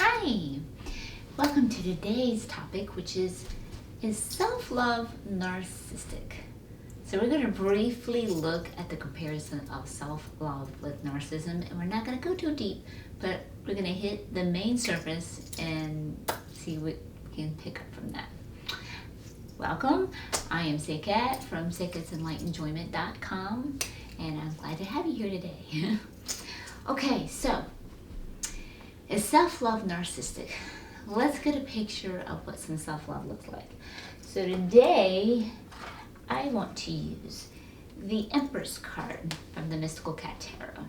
Hi, welcome to today's topic, which is self-love narcissistic? So we're going to briefly look at the comparison of self-love with narcissism, and we're not going to go too deep, but we're going to hit the main surface and see what we can pick up from that. Welcome, I am Seqkat from Enlightenment.com, and I'm glad to have you here today. Okay, so is self-love narcissistic? Let's get a picture of what some self-love looks like. So today, I want to use the Empress Card from the Mystical Cat Tarot.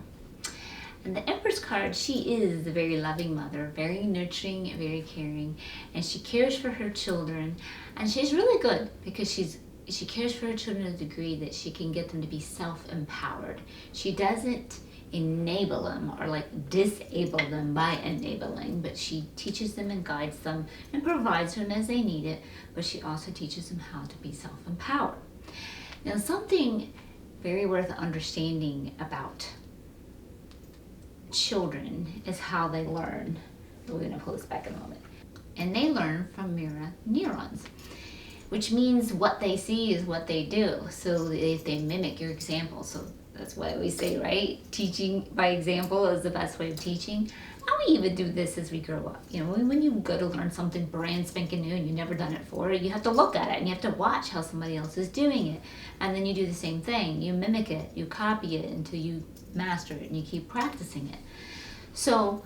And the Empress Card, she is a very loving mother, very nurturing, very caring, and she cares for her children. And she's really good because she cares for her children to a degree that she can get them to be self-empowered. She doesn't enable them or like disable them by enabling, but she teaches them and guides them and provides them as they need it, but she also teaches them how to be self-empowered. Now, something very worth understanding about children is how they learn. We're going to pull this back in a moment. And they learn from mirror neurons, which means what they see is what they do. So if they mimic your example, so that's why we say, right? Teaching by example is the best way of teaching. And we even do this as we grow up. You know, when you go to learn something brand spanking new and you've never done it before, you have to look at it and you have to watch how somebody else is doing it. And then you do the same thing. You mimic it, you copy it until you master it and you keep practicing it. So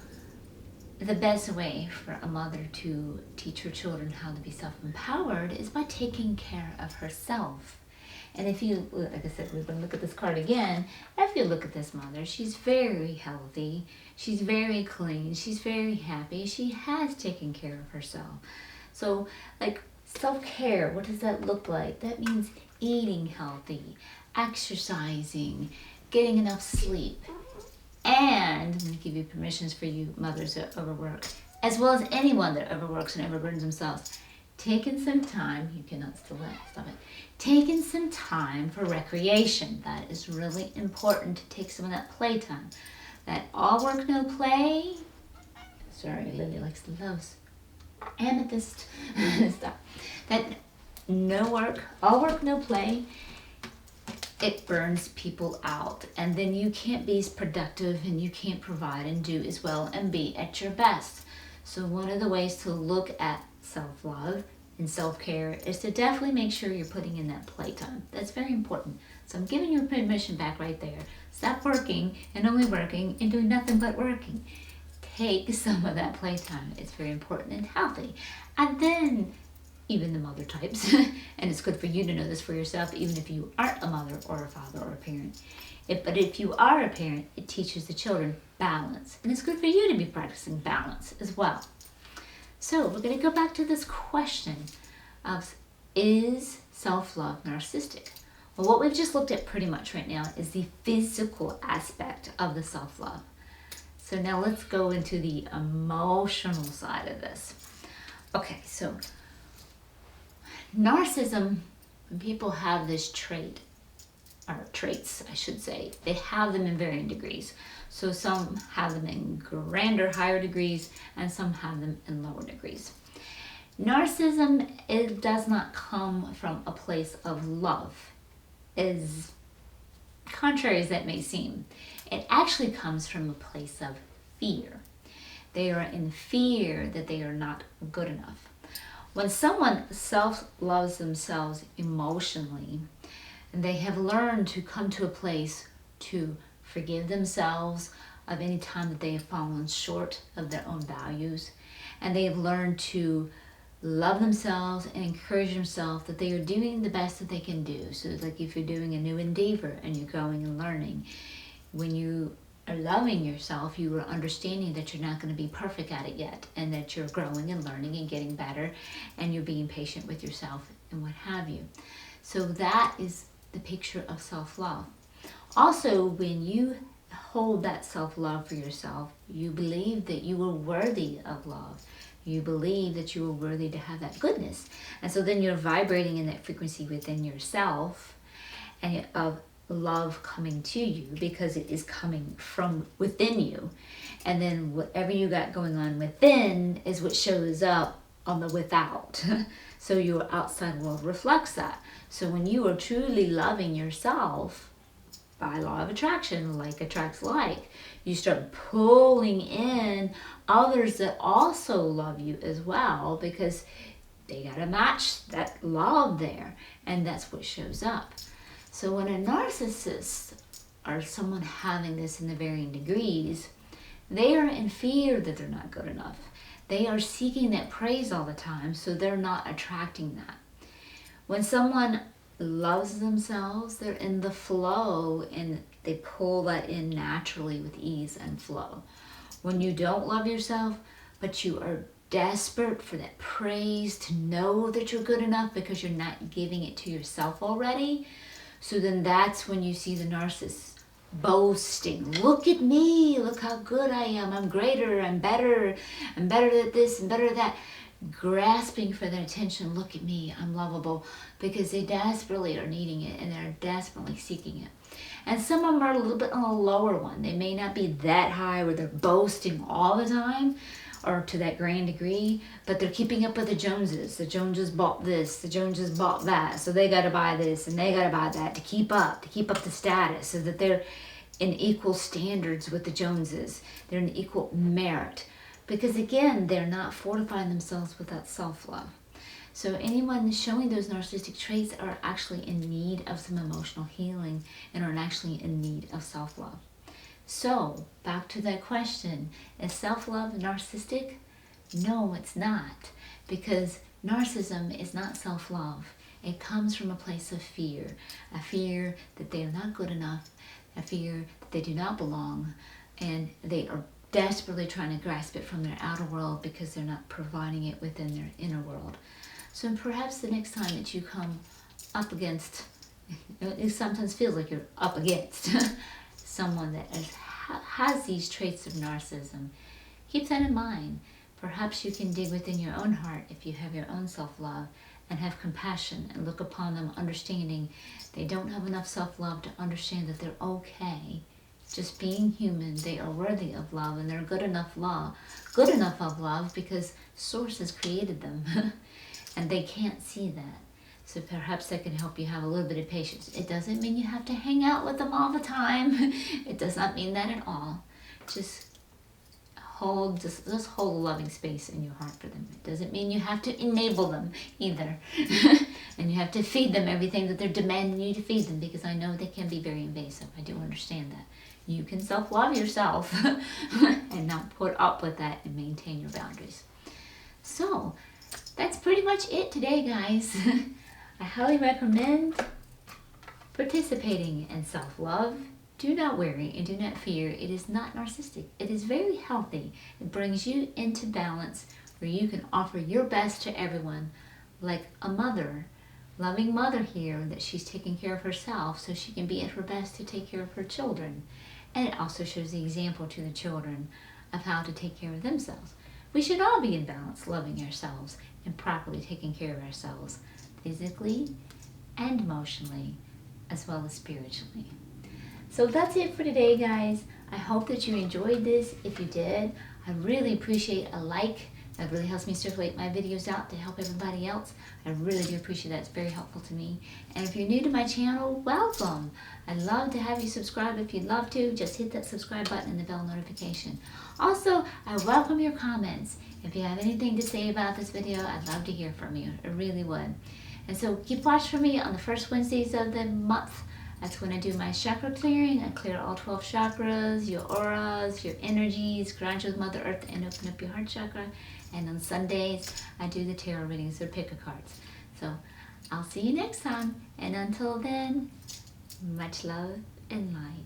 the best way for a mother to teach her children how to be self-empowered is by taking care of herself. And if you, like I said, we're going to look at this card again. If you look at this mother, she's very healthy. She's very clean. She's very happy. She has taken care of herself. So, like, self-care, what does that look like? That means eating healthy, exercising, getting enough sleep. And I'm going to give you permissions for you mothers that overwork, as well as anyone that overworks and overburns themselves. Taking some time, you cannot stop it. Taking some time for recreation. That is really important to take some of that playtime. That all work, no play. Sorry, Lily likes the loves. Amethyst. Stop. That no work, all work, no play. It burns people out. And then you can't be as productive and you can't provide and do as well and be at your best. So one of the ways to look at self-love and self-care is to definitely make sure you're putting in that playtime. That's very important. So I'm giving you permission back right there. Stop working and only working and doing nothing but working. Take some of that playtime. It's very important and healthy. And then even the mother types, and it's good for you to know this for yourself, even if you aren't a mother or a father or a parent. But if you are a parent, it teaches the children balance. And it's good for you to be practicing balance as well. So we're going to go back to this question of, is self-love narcissistic? Well, what we've just looked at pretty much right now is the physical aspect of the self-love. So now let's go into the emotional side of this. Okay, so narcissism, when people have this trait, or traits, I should say, they have them in varying degrees. So some have them in grander, higher degrees, and some have them in lower degrees. Narcissism, it does not come from a place of love, as contrary as that may seem. It actually comes from a place of fear. They are in fear that they are not good enough. When someone self-loves themselves emotionally, and they have learned to come to a place to forgive themselves of any time that they have fallen short of their own values, and they have learned to love themselves and encourage themselves that they are doing the best that they can do. So like if you're doing a new endeavor and you're growing and learning, when you are loving yourself, you are understanding that you're not going to be perfect at it yet, and that you're growing and learning and getting better, and you're being patient with yourself and what have you. So that is the picture of self-love. Also, when you hold that self-love for yourself, you believe that you are worthy of love. You believe that you are worthy to have that goodness. And so then you're vibrating in that frequency within yourself and of love coming to you because it is coming from within you. And then whatever you got going on within is what shows up on the without. So your outside world reflects that. So when you are truly loving yourself, by law of attraction, like attracts like, you start pulling in others that also love you as well, because they gotta match that love there, and that's what shows up. So when a narcissist or someone having this in the varying degrees, they are in fear that they're not good enough. They are seeking that praise all the time, so they're not attracting that. When someone loves themselves, they're in the flow and they pull that in naturally with ease and flow. When you don't love yourself, but you are desperate for that praise, to know that you're good enough because you're not giving it to yourself already, so then that's when you see the narcissist boasting. Look at me, look how good I am, I'm greater, I'm better at this and better at that. Grasping for their attention, look at me, I'm lovable, because they desperately are needing it and they're desperately seeking it. And some of them are a little bit on a lower one. They may not be that high where they're boasting all the time or to that grand degree, but they're keeping up with the Joneses. The Joneses bought this, the Joneses bought that, so they got to buy this and they got to buy that to keep up the status, so that they're in equal standards with the Joneses. They're in equal merit. Because again, they're not fortifying themselves with that self-love. So anyone showing those narcissistic traits are actually in need of some emotional healing and are actually in need of self-love. So back to that question, is self-love narcissistic? No, it's not. Because narcissism is not self-love. It comes from a place of fear. A fear that they are not good enough. A fear that they do not belong. And they are desperately trying to grasp it from their outer world because they're not providing it within their inner world. So perhaps the next time that you come up against, it sometimes feels like you're up against someone that has these traits of narcissism, keep that in mind. Perhaps you can dig within your own heart if you have your own self-love and have compassion and look upon them understanding they don't have enough self-love to understand that they're okay. Just being human, they are worthy of love, and they're good enough of love because Source has created them and they can't see that. So perhaps that can help you have a little bit of patience. It doesn't mean you have to hang out with them all the time. It does not mean that at all. Just hold a loving space in your heart for them. It doesn't mean you have to enable them either. And you have to feed them everything that they're demanding you to feed them, because I know they can be very invasive. I do understand that. You can self-love yourself and not put up with that and maintain your boundaries. So that's pretty much it today, guys. I highly recommend participating in self-love. Do not worry and do not fear. It is not narcissistic. It is very healthy. It brings you into balance where you can offer your best to everyone, like a mother, loving mother here, that she's taking care of herself so she can be at her best to take care of her children. And it also shows the example to the children of how to take care of themselves. We should all be in balance, loving ourselves and properly taking care of ourselves, physically and emotionally, as well as spiritually. So that's it for today, guys. I hope that you enjoyed this. If you did, I really appreciate a like. That really helps me circulate my videos out to help everybody else. I really do appreciate that. It's very helpful to me. And if you're new to my channel, welcome. I'd love to have you subscribe if you'd love to. Just hit that subscribe button and the bell notification. Also, I welcome your comments. If you have anything to say about this video, I'd love to hear from you. I really would. And so keep watch for me on the first Wednesdays of the month. That's when I do my chakra clearing. I clear all 12 chakras, your auras, your energies, ground you with Mother Earth, and open up your heart chakra. And on Sundays, I do the tarot readings or pick-a-cards. So I'll see you next time. And until then, much love and light.